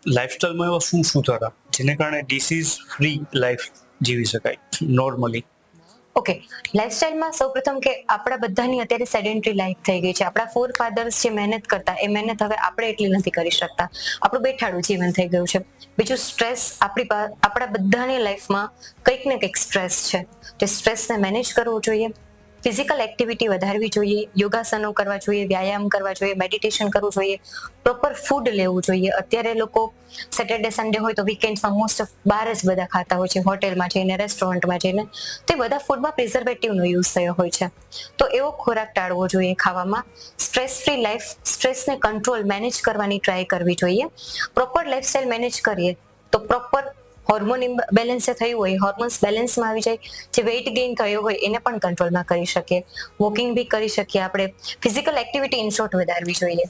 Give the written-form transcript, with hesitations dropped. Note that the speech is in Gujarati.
લાઈફસ્ટાઈલમાં એવા શું સુધારા જેને કારણે ડિસીઝ ફ્રી લાઈફ જીવી શકાય નોર્મલી? ઓકે, લાઈફસ્ટાઈલમાં સૌપ્રથમ કે આપણા બધાની અત્યારે સેડેન્ટરી લાઈફ થઈ ગઈ છે. આપણા ફોર ફાધર્સ જે મહેનત કરતા એ મહેનત હવે આપણે એટલી નથી કરી શકતા. આપણું બેઠાડું જીવન થઈ ગયું છે. બીજું સ્ટ્રેસ, આપણા બધાની લાઈફમાં કંઈક ને કંઈક સ્ટ્રેસ છે. તે સ્ટ્રેસને મેનેજ કરવો જોઈએ. ફિઝિકલ એક્ટિવિટી વધારવી જોઈએ, યોગાસનો કરવા જોઈએ, વ્યાયામ કરવા જોઈએ, મેડિટેશન કરવું જોઈએ, પ્રોપર ફૂડ લેવું જોઈએ. અત્યારે લોકો સેટરડે સન્ડે હોય તો વીકેન્ડ્સમાં મોસ્ટ ઓફ બહાર જ બધા ખાતા હોય છે, હોટેલમાં જઈને, રેસ્ટોરન્ટમાં જઈને. તો એ બધા ફૂડમાં પ્રિઝર્વેટિવનો યુઝ થયો હોય છે. તો એવો ખોરાક ટાળવો જોઈએ ખાવામાં. સ્ટ્રેસ ફ્રી લાઈફ, સ્ટ્રેસને કંટ્રોલ, મેનેજ કરવાની ટ્રાય કરવી જોઈએ. પ્રોપર લાઈફસ્ટાઈલ મેનેજ કરીએ તો પ્રોપર હોર્મોન બેલેન્સ થયું હોય, હોર્મોન્સ બેલેન્સમાં આવી જાય. જે વેઇટ ગેઇન થયો હોય એને પણ કંટ્રોલમાં કરી શકીએ. વોકિંગ બી કરી શકીએ આપણે. ફિઝિકલ એક્ટિવિટી ઇન શોર્ટ વધારવી જોઈએ.